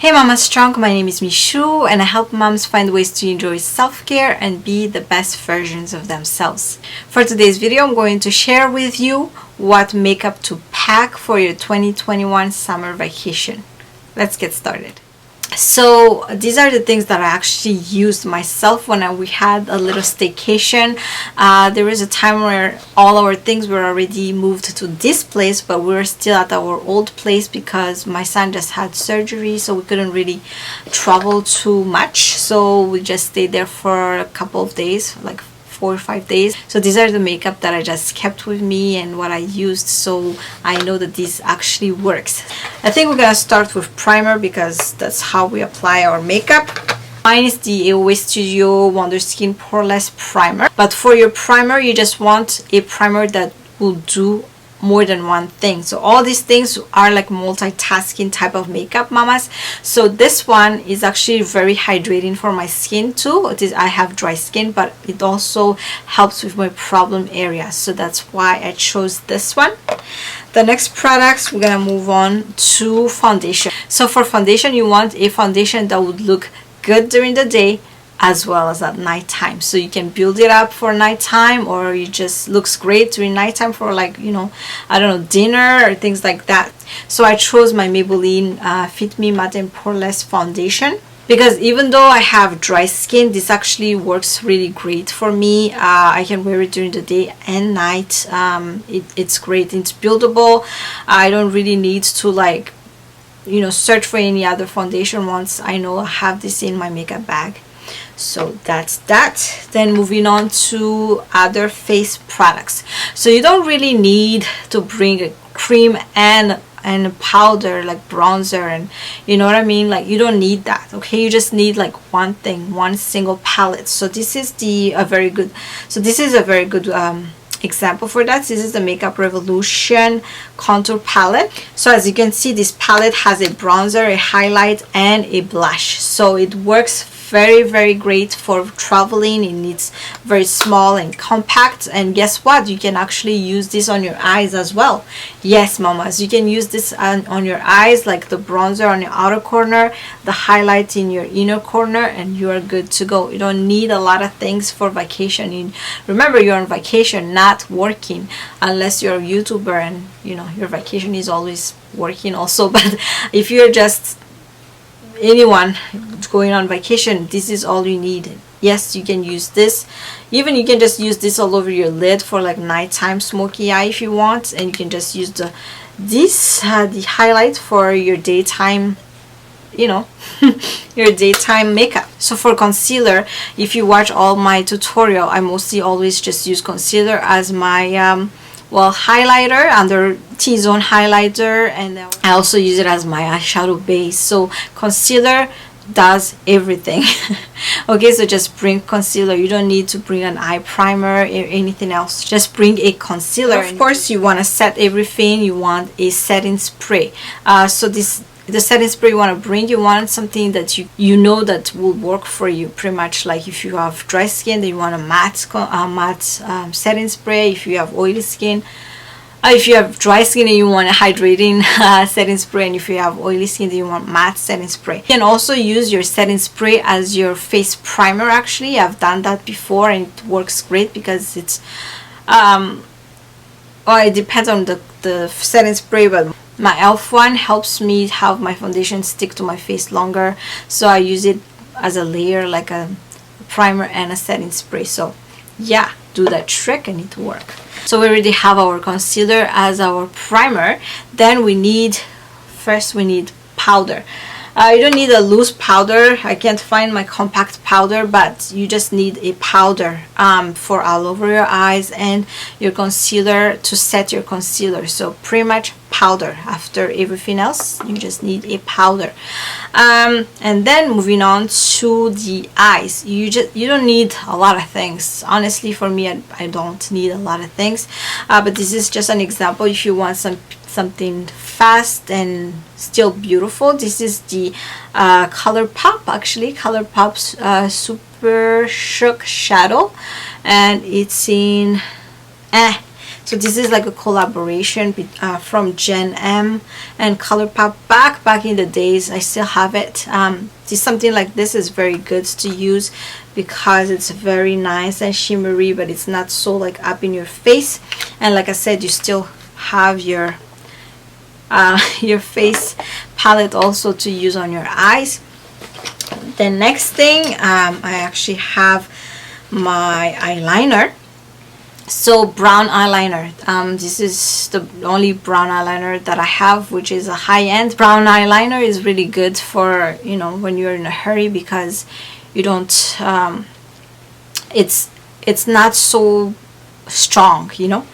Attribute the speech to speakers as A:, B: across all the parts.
A: Hey Mama Strong, my name is Michou and I help moms find ways to enjoy self-care and be the best versions of themselves. For today's video, I'm going to share with you what makeup to pack for your 2021 summer vacation. Let's get started. So these are the things that I actually used myself when we had a little staycation. There was a time where all our things were already moved to this place, but we were still at our old place because my son just had surgery, so we couldn't really travel too much. So we just stayed there for a couple of days, like 4 or 5 days. So these are the makeup that I just kept with me and what I used, so I know that this actually works. I think we're gonna start with primer because that's how we apply our makeup. Mine is the AoA Studio Wonder Skin Poreless Primer, but for your primer you just want a primer that will do more than one thing. So all these things are like multitasking type of makeup, mamas. So this one is actually very hydrating for my skin too. I have dry skin, but it also helps with my problem areas, so that's why I chose this one. The next products, we're gonna move on to foundation. So for foundation, you want a foundation that would look good during the day as well as at nighttime, so you can build it up for nighttime, or it just looks great during nighttime for, like, you know, I don't know, dinner or things like that. So I chose my Maybelline Fit Me Matte and Poreless foundation because even though I have dry skin, this actually works really great for me. I can wear it during the day and night. It's great. It's buildable. I don't really need to, like, you know, search for any other foundation once I know I have this in my makeup bag. So that's that. Then moving on to other face products. So you don't really need to bring a cream and powder like bronzer, and you know what I mean, like you don't need that. Okay, you just need like one thing, one single palette. So this is a very good example for that. This is the Makeup Revolution contour palette. So as you can see, this palette has a bronzer, a highlight, and a blush. So it works very great for traveling, and it's very small and compact. And guess what, you can actually use this on your eyes as well. Yes, mamas, you can use this on your eyes, like the bronzer on your outer corner, the highlight in your inner corner, and you are good to go. You don't need a lot of things for vacation. Remember, you're on vacation, not working, unless you're a YouTuber and you know your vacation is always working also. But if you're just anyone going on vacation, this is all you need. Yes, you can use this. Even you can just use this all over your lid for like nighttime smoky eye if you want, and you can just use the highlight for your daytime, you know, your daytime makeup. So for concealer, if you watch all my tutorial, I mostly always just use concealer as my highlighter under T-zone highlighter, and I also use it as my eyeshadow base. So concealer does everything. Okay, so just bring concealer. You don't need to bring an eye primer or anything else. Just bring a concealer. Of course, you want to set everything. You want a setting spray. So the setting spray you want to bring, you want something that you know that will work for you. Pretty much like if you have dry skin, then you want a matte setting spray. If you have oily skin, if you have dry skin and you want a hydrating setting spray, and if you have oily skin, then you want matte setting spray. You can also use your setting spray as your face primer. Actually, I've done that before and it works great because it's it depends on the setting spray, but my e.l.f. one helps me have my foundation stick to my face longer, so I use it as a layer, like a primer and a setting spray. So yeah, do that trick and it will work. So we already have our concealer as our primer. Then we need powder. You don't need a loose powder. I can't find my compact powder, but you just need a powder for all over your eyes and your concealer to set your concealer. So pretty much powder. After everything else, you just need a powder. And then moving on to the eyes, you don't need a lot of things. Honestly, for me, I don't need a lot of things, but this is just an example. If you want something fast and still beautiful, this is the Coloupop, actually Coloupop's Super Shook Shadow, and it's in So this is like a collaboration from Gen M and Coloupop back in the days. I still have it. Something like this is very good to use because it's very nice and shimmery, but it's not so like up in your face. And like I said, you still have your face palette also to use on your eyes. The next thing, I actually have my eyeliner. So brown eyeliner, this is the only brown eyeliner that I have, which is a high-end. Brown eyeliner is really good for, you know, when you're in a hurry, because you don't it's not so strong, you know.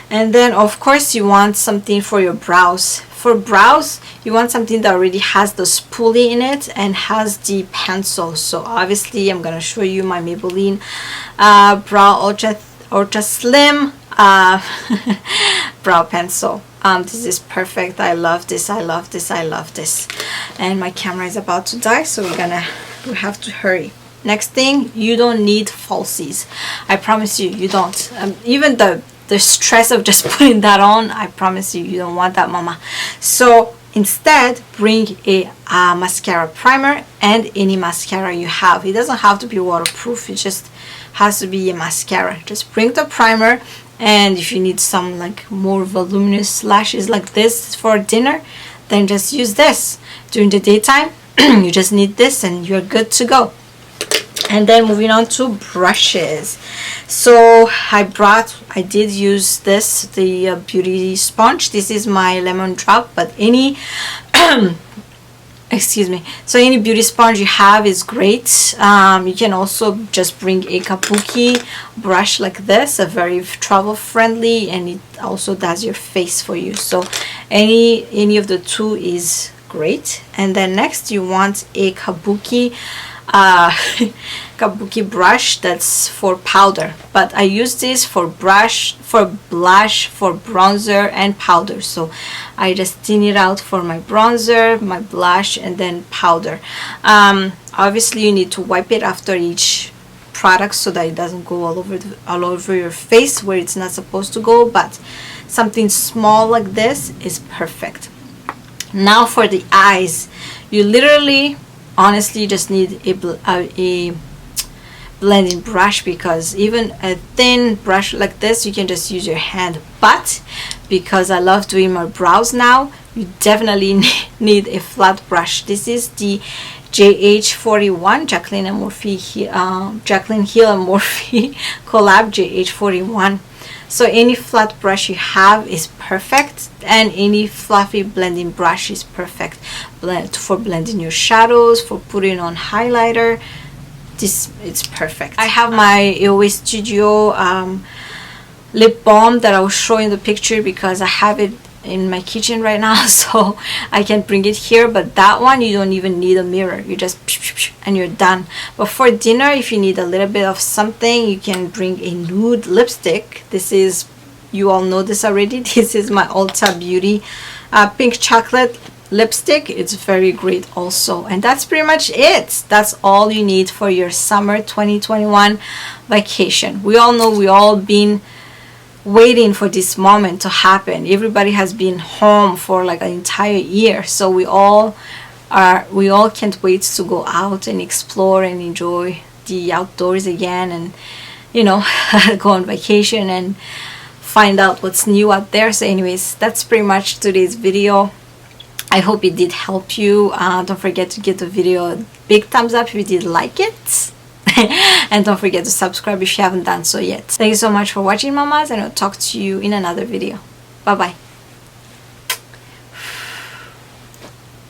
A: And then of course you want something for your brows. For brows, you want something that already has the spoolie in it and has the pencil. So obviously I'm gonna show you my Maybelline Brow Ultra Slim brow pencil. This is perfect. I love this. I love this. I love this. And my camera is about to die, so we have to hurry. Next thing, you don't need falsies. I promise you, you don't. Even the stress of just putting that on, I promise you, you don't want that, mama. So instead, bring a mascara primer and any mascara you have. It doesn't have to be waterproof. It just has to be a mascara. Just bring the primer, and if you need some like more voluminous lashes like this for dinner, then just use this. During the daytime, you just need this and you're good to go. And then moving on to brushes. So I did use this, the beauty sponge. This is my lemon drop, but any excuse me, so any beauty sponge you have is great. You can also just bring a Kabuki brush like this, a very travel friendly, and it also does your face for you. So any of the two is great. And then next you want a Kabuki brush that's for powder, but I use this for brush, for blush, for bronzer and powder. So I just thin it out for my bronzer, my blush, and then powder. Obviously you need to wipe it after each product so that it doesn't go all over your face where it's not supposed to go, but something small like this is perfect. Now for the eyes, you literally honestly just need a blending brush, because even a thin brush like this you can just use your hand, but because I love doing my brows now, you definitely need a flat brush. This is the JH41 Jaclyn Hill and Morphe collab JH41. So any flat brush you have is perfect, and any fluffy blending brush is perfect for blending your shadows, for putting on highlighter. It's perfect. I have my AoA Studio lip balm that I will show in the picture because I have it in my kitchen right now, so I can't bring it here. But that one, you don't even need a mirror, you just and you're done. But for dinner, if you need a little bit of something, you can bring a nude lipstick. This is, you all know this already, this is my Ulta Beauty pink chocolate lipstick. It's very great also. And that's pretty much it. That's all you need for your summer 2021 vacation. We all know, we all been waiting for this moment to happen. Everybody has been home for like an entire year, so we all can't wait to go out and explore and enjoy the outdoors again, and you know, go on vacation and find out what's new out there. So anyways, that's pretty much today's video. I hope it did help you. Don't forget to give the video a big thumbs up if you did like it. And don't forget to subscribe if you haven't done so yet. Thank you so much for watching, mamas, and I'll talk to you in another video. Bye bye.